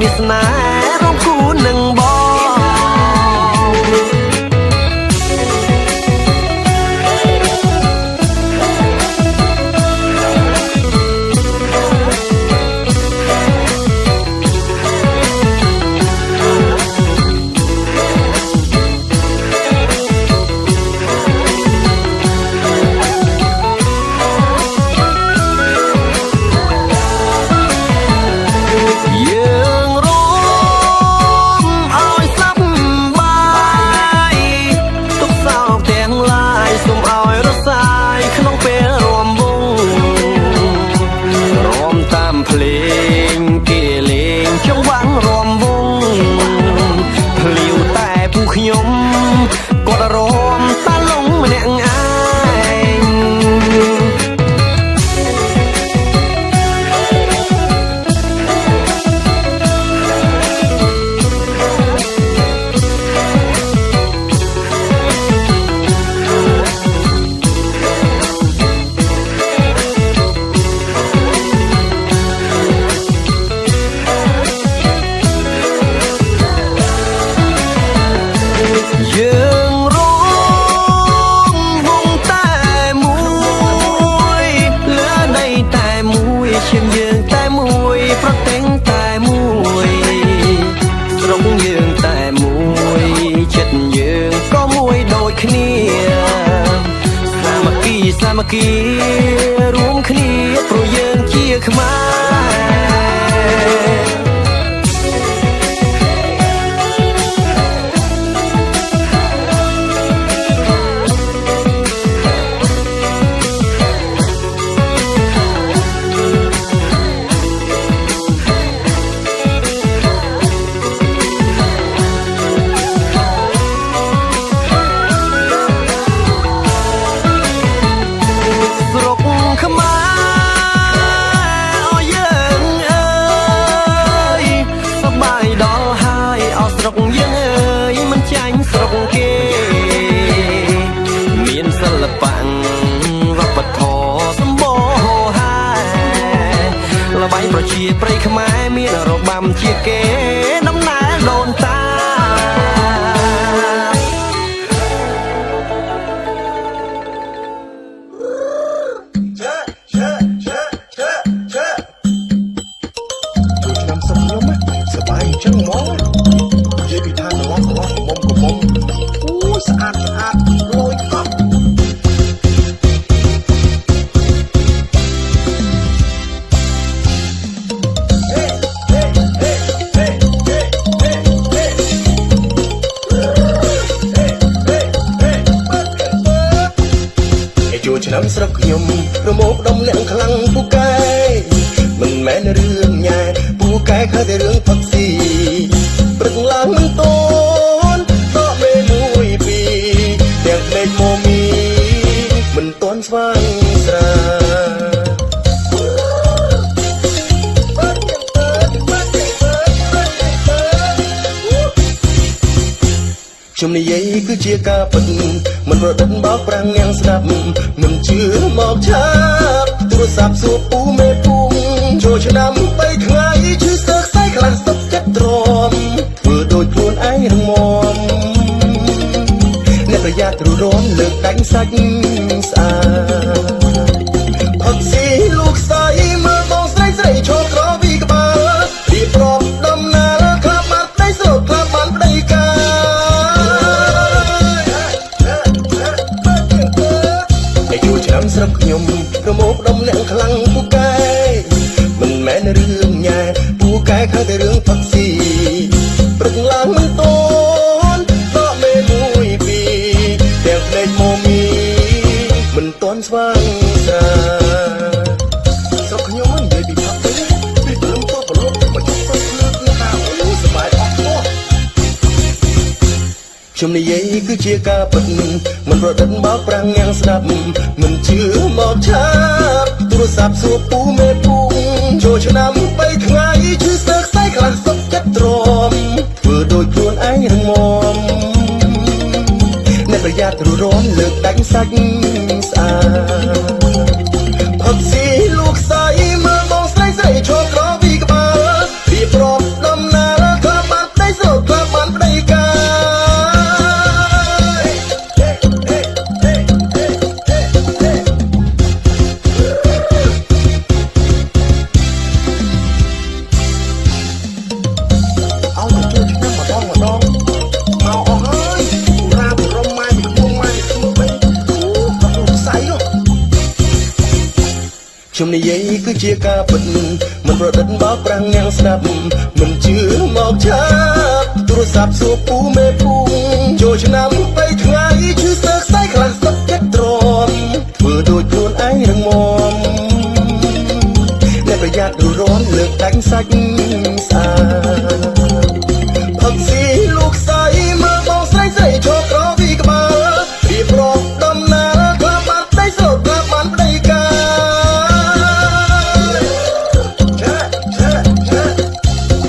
មានស្នេហ៍រងគូនឹងបងភ្លេងគេលេងចង្វាក់រំវងភ្លៀវតែពួកខ្ញុំគាត់រំតាលងម្នាក់ឯងយើងរងវងតែមួយលើដីតែមួយឈាមយើងតែមួយប្រទេសតែមួយស្រុកយើងតែមួយចិត្តយើងក៏មួយដូចគ្នាសាមគ្គីរួមគ្នាព្រោះយើងជាខ្មែរស្រុកយើងអើយមិនចាញ់ស្រុកគេមានសិល្បៈវប្បធម៌សម្បូរហែល្បែងប្រជាប្រិយខ្មែរមានរបាំជាគេដំណើរដូនតាសบายចឹងហ្មងនិយាយពីថាកន្លងកមុំអូស្អាតលួយកប់ចូលឆ្នាំស្រុកខ្ញុំប្រមោកដុំអ្នកខ្លាំងពូកែមិនមែនរឿងញ៉ែពូកែខើតែរឿងផឹកស៊ីព្រឹកឡើងមិនតន់តក់មេមួយពីរទាំងភ្លេចមកមីមិនតន់ស្វាងស្រាខ្ញុំនិយាយគឺជាការពិតមិនរត់បោកប្រាំងញ៉ាំងស្ដាប់មិនជឿមកឆាបទូរស័ព្ទសួរពូមេពូចូលឆ្នាំ3ថ្ងៃឈឺសើខ្សែខ្លាំងសុខចិត្តទ្រាំធ្វើដូចខ្លួនឯងរងមអ្នកប្រយ័ត្នរំលើកដាច់សាច់ស្អាតផឹកស៊ីលោកស្រីមើលបងស្រីឈរក្រវីក្បាលរៀបរាប់ដំណើរក្លាប់បានប្តីស្រោតក្លាប់បានប្តីកាឆ្នាំស្រុកខ្ញុំប្រមោកដុំអ្នកខ្លាំងពូកែមិនមែនរឿងញ៉ែពូកែខើតែរឿងផឹកស៊ីព្រឹកឡើងមិនតន់តក់មេមួយពីរទាំងភ្លេចមកមីមិនតន់ស្វាងស្រាស្រុកខ្ញុំនិយាយពីផឹកទៅពីព្រលឹមទៅប្រឡប់មកជុំទៅលើកថាអូសប្បាយអស់ពោះខ្ញុំនិយាយគឺជាការពិតមិនរត់បោកប្រាំងញ៉ាំងស្ដាប់មិនជឿមកឆាបទូរស័ព្ទសួរពូមេពូចូលឆ្នាំ3ថ្ងៃឈឺសើខ្សែខ្លាំងសុខចិត្តទ្រាំធ្វើដូចខ្លួនឯងរងមអ្នកប្រយ័ត្នរំលើកដាច់សាច់ស្អាតផឹកស៊ីលោកស្រីមើលបងស្រីឈរក្រវីក្បាលរៀបរាប់ដំណើ ជំនិយាយគឺជាការពិតមិនប្រឌិតបោកប្រាំងយ៉ាងស្ដាប់មិនជឿមកឆាបទូរស័ព្ទសួរពូមេពូចូលឆ្នាំ3ថ្ងៃឈឺសើខ្សែខ្លះទឹកចិត្តទ្រាំធ្វើដូចខ្លួនឯងរងមាំអ្នកប្រយ័ត្នរួចរាន់លើកដាច់សាច់ស្អាតផឹកស៊ីលោកស្រីមើលបងស្រីស្រីឈរក្រពីក្បាលរៀបរាប់ដំណើរក្លាប់បានដីស្រោតក្លាប់បានដីកា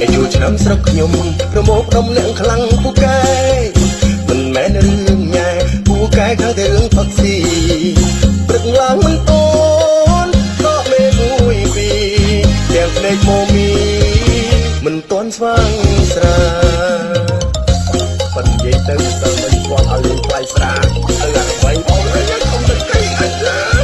ឯជួឆ្នាំស្រុកខ្ញុំប្រមោកដុំអ្នកខ្លាំងពូកែមិនមែនរឿងញ៉ែពូកែខាងតែរឿងផឹកស៊ីព្រឹកឡើងមិនអូនដកមេមួយពីរទាំងភ្នែកម៉ូមីមិនទាន់ស្វាងស្រាប៉ុន្តែនិយាយទៅសិនមិនគាត់ឲ្យលេងថ្លៃស្រាទៅអាអ្វីបងហើយខ្ញុំទៅកៃអត់ឡើយ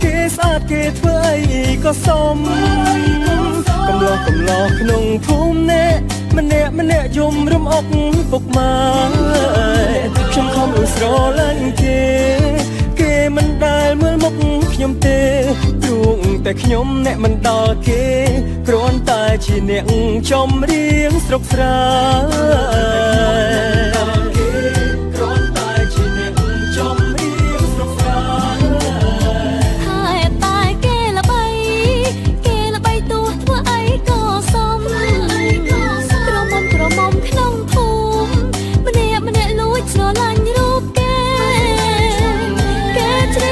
គេស្អាតគេធ្វើអីក៏សមកំឡោះក្នុងភូមិម្នាក់យំរំអុកពុកម៉ែខ្ញុំខំអ៊ូស្រឡាញ់គេមិនដែលមើលមុខខ្ញុំទេព្រោះតែខ្ញុំអ្នកមិនដល់គេគ្រាន់តែជាអ្នកចំរៀងស្រុកស្រែច្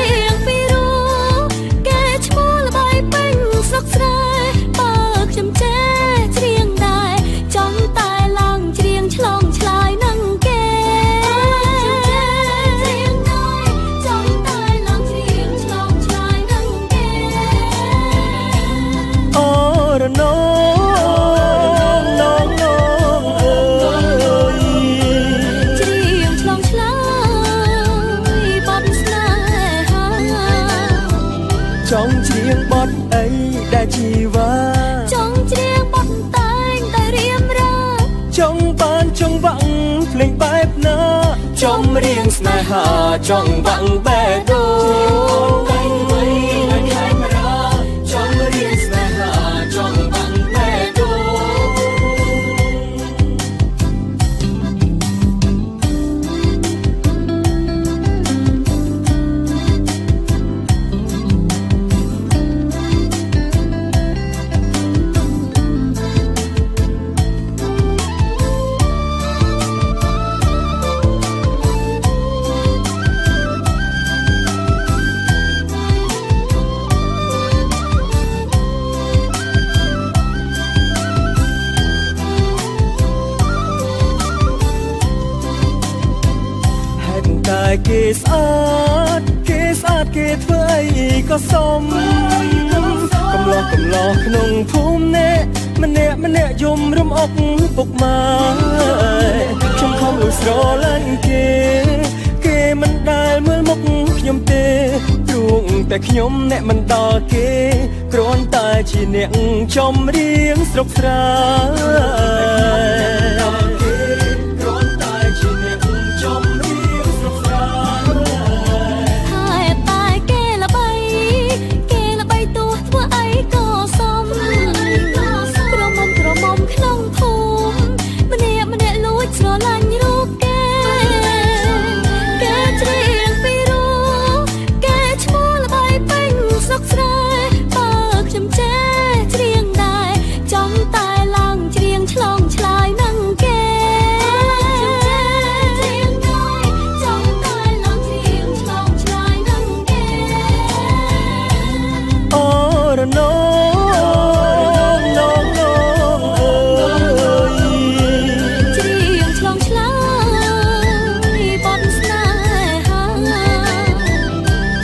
ចង់ច្រៀងបទអីដែលជីវ៉ាចង់ច្រៀងបទតែងតែរៀមរាចង់បានចង់វាំងភ្លេងបែបណាចំរៀងស្នេហាចង់វាំងបេះដូងតែងໄວនៅខេមរាចង់រៀងស្នេហាចង់វាំងបេះដូងគេស្អាតគេធ្វើអីក៏សមកំឡោះក្នុងភូមិម្នាក់យំរំអុកពុកម៉ែខ្ញុំខំលួចស្រឡាញ់គេមិនដែលមើលមុខខ្ញុំទេព្រោះតែខ្ញុំអ្នកមិនដល់គេគ្រាន់តែជាអ្នកចំរៀងស្រុកស្រែ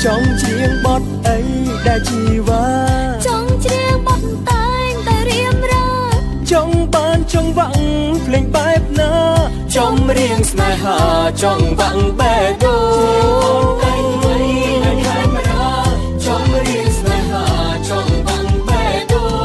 ចង់ច្រៀងបទអីដែលជីវ៉ាចង់ច្រៀងបទតែងតែរៀមរាចង់បានចង់វាំងភ្លេងបែបណាចំរៀងស្នេហាចង់វាំងបេះដូងតែងໄວនៅខេមរាចំរៀងស្នេហាចង់វាំងបេះដូង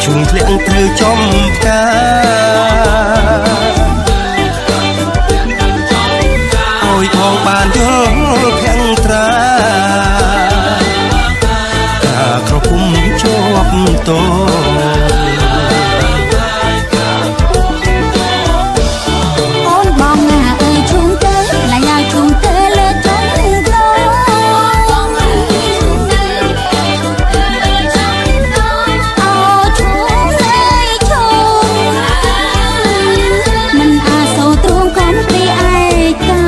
ឈូងធ្លាក់ត្រូវចំការអើយបងបានយល់ខាងត្រាក្រពុំជាប់តោអូនបងណាអើយឈូងទៅឡាយឲ្យឈូងទៅលើចុងក្លោអូឈូងអើយឈូងមិនអាសូរទ្រូងកំពីឯកា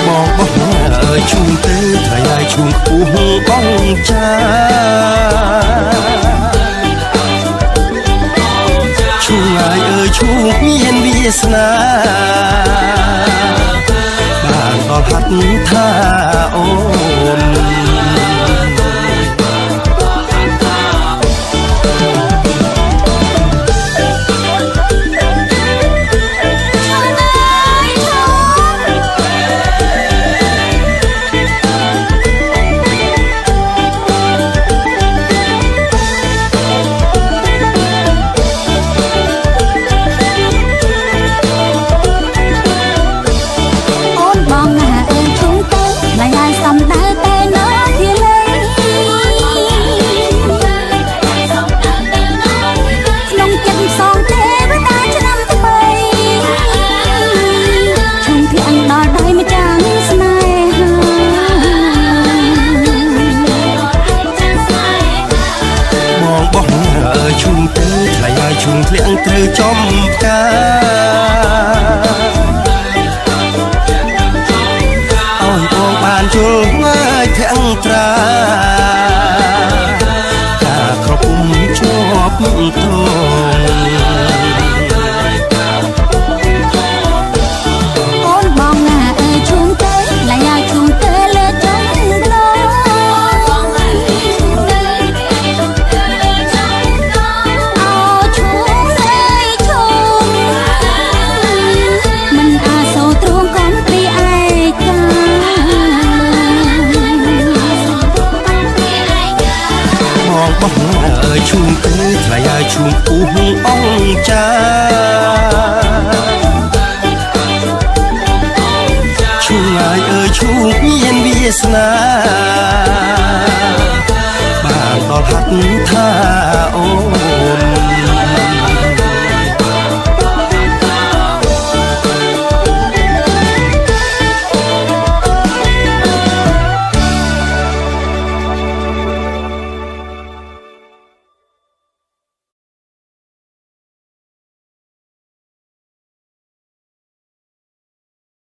បងបងអើយឈូងទៅថ្លៃឲ្យឈូងខ្ពស់បងចាឈូងហើយអើយឈូងមានវាសនាបានដល់ហាត់ថាអូនឈូងទៅថ្លៃឲ្យឈូងធ្លាក់ត្រូវចំការអើយបងបានជុលហើយធាំងត្រាការក្រពុំជាប់តោអូនបងណាអើយឈូងទៅឡាយឲ្យឈូងទៅលើចុងក្លោបងអើយឈូងទៅថ្លៃឲ្យឈូងខ្ពស់អង្គចាឈូងហើយអើយឈូងមានវាសនាបានដល់ហាត់ថាអូ